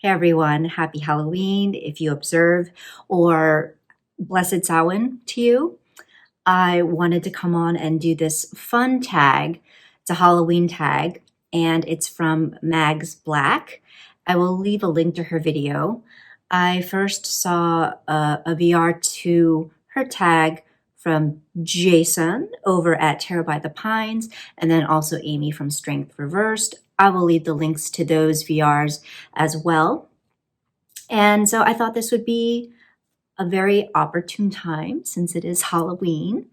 Hey everyone, happy Halloween if you observe, or Blessed Samhain to you. I wanted to come on and do this fun tag. It's a Halloween tag, and it's from Mags Black. I will leave a link to her video. I first saw a VR to her tag from Jason over at Terror by the Pines, and then also Amy from Strength Reversed. I will leave the links to those VRs as well. And so I thought this would be a very opportune time since it is Halloween.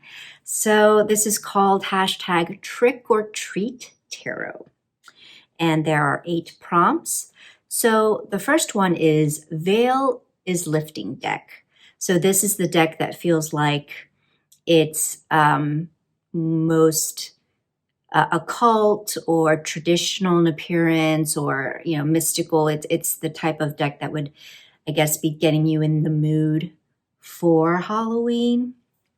So this is called hashtag Trick or Treat Tarot. And there are 8 prompts. So the first one is Veil is Lifting deck. So this is the deck that feels like it's most occult or traditional in appearance, or mystical. It's the type of deck that would, I guess, be getting you in the mood for Halloween.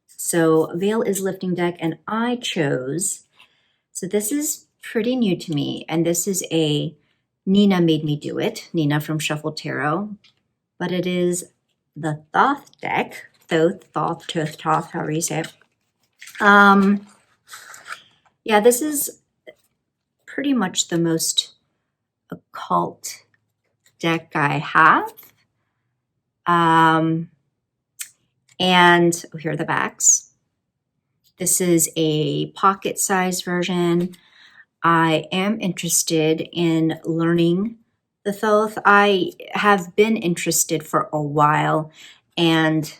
So Veil is Lifting deck, and I chose, so this is pretty new to me, and this is a Nina made me do it, Nina from Shuffle Tarot, but it is the Thoth deck, Thoth, however you say it. Yeah, this is pretty much the most occult deck I have. And here are the backs. This is a pocket-sized version. I am interested in learning the Thoth. I have been interested for a while, and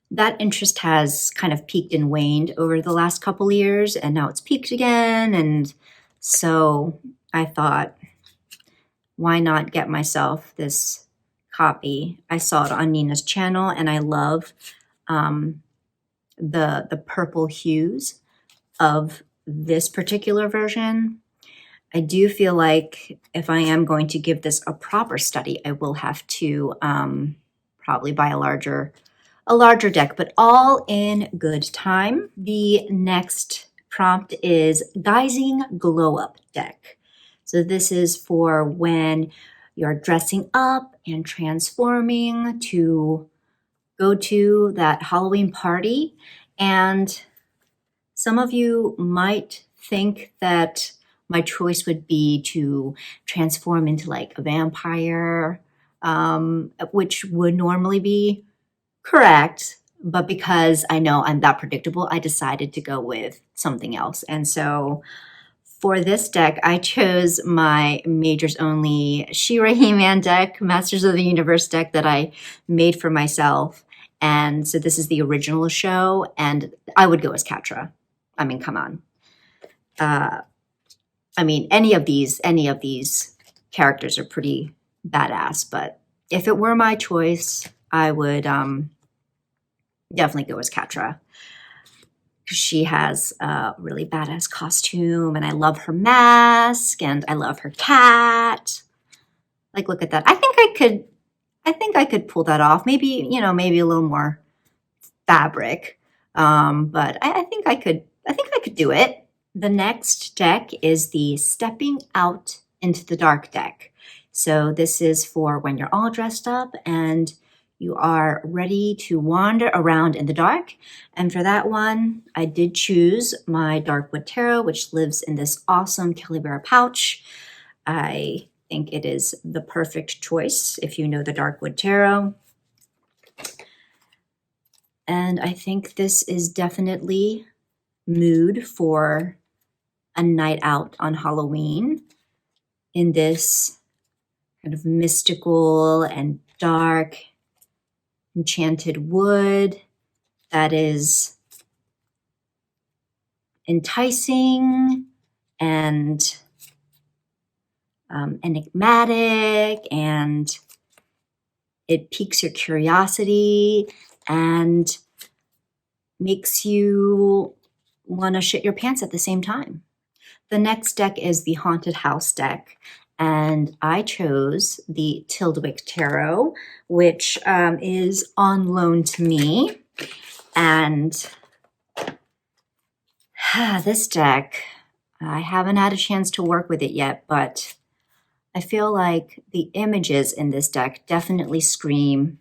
that interest has kind of peaked and waned over the last couple years, and now it's peaked again. And so I thought, why not get myself this copy? I saw it on Nina's channel, and I love the purple hues of this particular version. I do feel like if I am going to give this a proper study, I will have to probably buy a larger deck, but all in good time. The next prompt is Guising Glow Up deck. So this is for when you're dressing up and transforming to go to that Halloween party. And some of you might think that my choice would be to transform into like a vampire, which would normally be correct, but because I know I'm that predictable, I decided to go with something else. And so for this deck, I chose my Majors Only She-Ra He-Man deck, Masters of the Universe deck that I made for myself. And so this is the original show, and I would go as Catra. I mean, come on. I mean, any of these characters are pretty badass, but if it were my choice, I would definitely go as Catra. She has a really badass costume, and I love her mask, and I love her cat. Like, look at that. I think I could pull that off. Maybe, maybe a little more fabric. But I think I could do it. The next deck is the Stepping Out into the Dark deck. So this is for when you're all dressed up and you are ready to wander around in the dark. And for that one, I did choose my Darkwood Tarot, which lives in this awesome Kelly Bear pouch. I think it is the perfect choice if you know the Darkwood Tarot. And I think this is definitely mood for a night out on Halloween in this kind of mystical and dark enchanted wood that is enticing and enigmatic, and it piques your curiosity and makes you want to shit your pants at the same time. The next deck is the Haunted House deck, and I chose the Tildwick Tarot, which is on loan to me. And this deck, I haven't had a chance to work with it yet, but I feel like the images in this deck definitely scream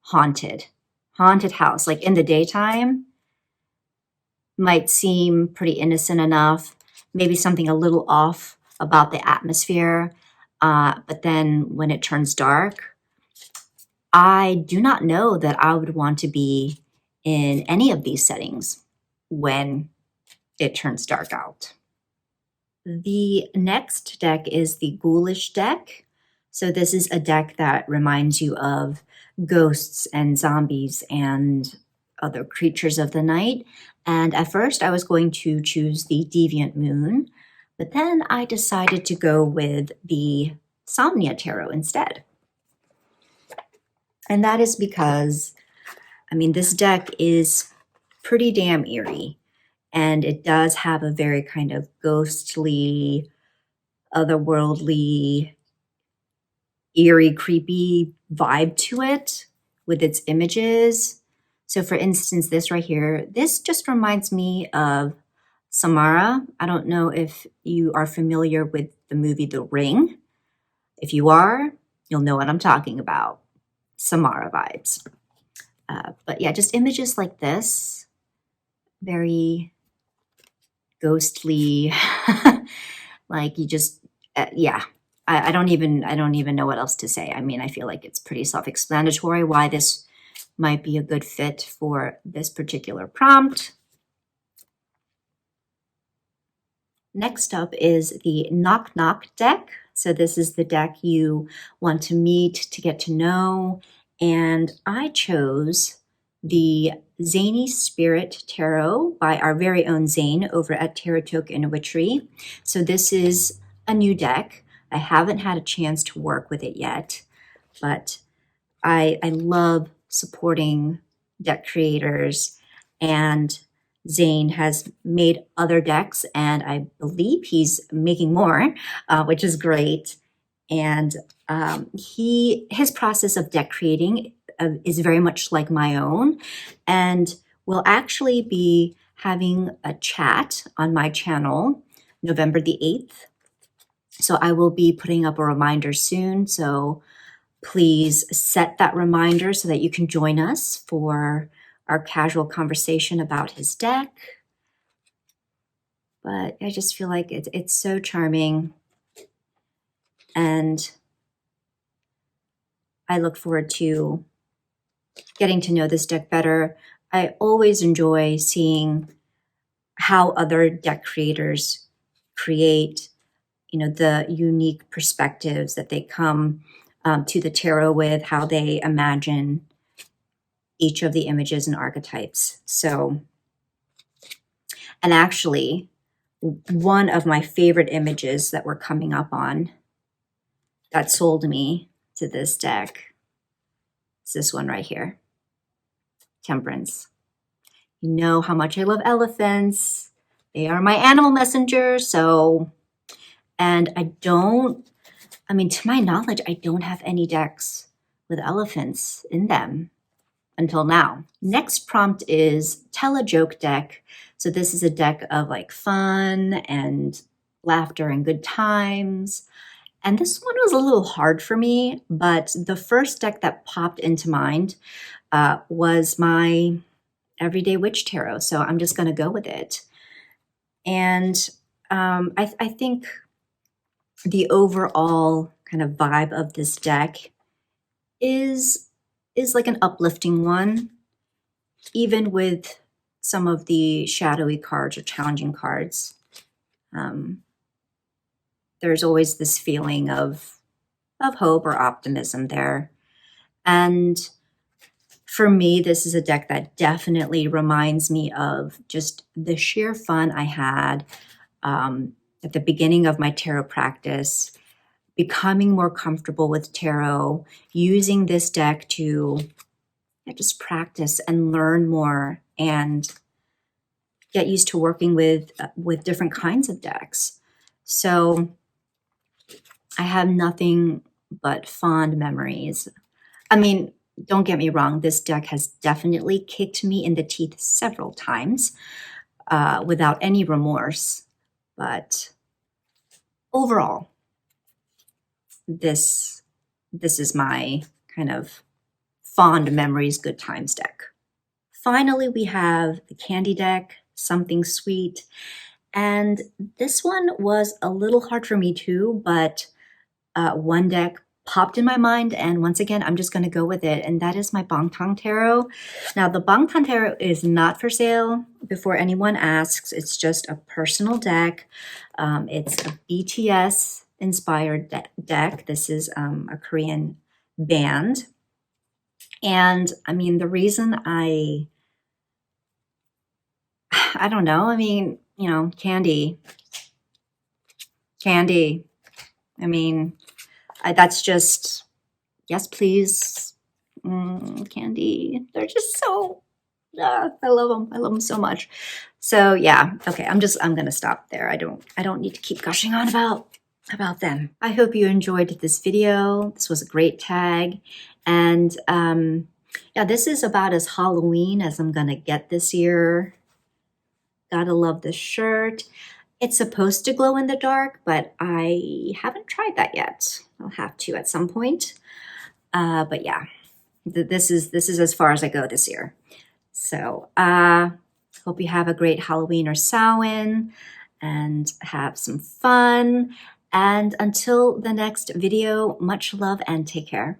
haunted house. Like in the daytime might seem pretty innocent enough, maybe something a little off about the atmosphere. But then when it turns dark, I do not know that I would want to be in any of these settings when it turns dark out. The next deck is the Ghoulish deck. So this is a deck that reminds you of ghosts and zombies and other creatures of the night. And at first I was going to choose the Deviant Moon, but then I decided to go with the Somnia Tarot instead. And that is because, I mean, this deck is pretty damn eerie, and it does have a very kind of ghostly, otherworldly, eerie, creepy vibe to it with its images. So for instance, this right here, this just reminds me of Samara. I don't know if you are familiar with the movie The Ring. If you are, you'll know what I'm talking about. Samara vibes. But yeah, just images like this, very ghostly, like you just, yeah. I don't even know what else to say. I mean, I feel like it's pretty self-explanatory why this might be a good fit for this particular prompt. Next up is the Knock Knock deck. So this is the deck you want to meet, to get to know. And I chose the Zaney Spirit Tarot by our very own Zane over at Tarot Toke and Witchery. So this is a new deck. I haven't had a chance to work with it yet, but I love supporting deck creators, and Zane has made other decks, and I believe he's making more, which is great. And his process of deck creating is very much like my own, and we'll actually be having a chat on my channel November the 8th. So I will be putting up a reminder soon. So please set that reminder so that you can join us for our casual conversation about his deck. But I just feel like it's so charming, and I look forward to getting to know this deck better. I always enjoy seeing how other deck creators create, the unique perspectives that they come to the tarot with, how they imagine each of the images and archetypes. So, and actually, one of my favorite images that we're coming up on that sold me to this deck is this one right here, Temperance. You know how much I love elephants. They are my animal messenger. So, and to my knowledge, I don't have any decks with elephants in them until now. Next prompt is Tell a Joke deck. So this is a deck of like fun and laughter and good times. And this one was a little hard for me, but the first deck that popped into mind was my Everyday Witch Tarot. So I'm just going to go with it. And I think the overall kind of vibe of this deck is like an uplifting one, even with some of the shadowy cards or challenging cards. There's always this feeling of hope or optimism there. And for me, this is a deck that definitely reminds me of just the sheer fun I had at the beginning of my tarot practice, becoming more comfortable with tarot, using this deck to just practice and learn more and get used to working with different kinds of decks. So I have nothing but fond memories. I mean, don't get me wrong, this deck has definitely kicked me in the teeth several times without any remorse. But overall, this is my kind of fond memories, good times deck. Finally, we have the candy deck, Something Sweet. And this one was a little hard for me too, but one deck popped in my mind, and once again, I'm just going to go with it, and that is my Bangtang Tarot. Now, the Bangtang Tarot is not for sale, before anyone asks. It's just a personal deck. It's a BTS-inspired deck. This is a Korean band. And, I mean, the reason I don't know, I mean, you know, candy. I mean, that's just, yes, please. Candy. They're just so, I love them. I love them so much. So yeah, okay, I'm going to stop there. I don't need to keep gushing on about them. I hope you enjoyed this video. This was a great tag. And yeah, this is about as Halloween as I'm going to get this year. Gotta love this shirt. It's supposed to glow in the dark, but I haven't tried that yet. I'll have to at some point. But yeah, this is as far as I go this year. So hope you have a great Halloween or Samhain and have some fun. And until the next video, much love and take care.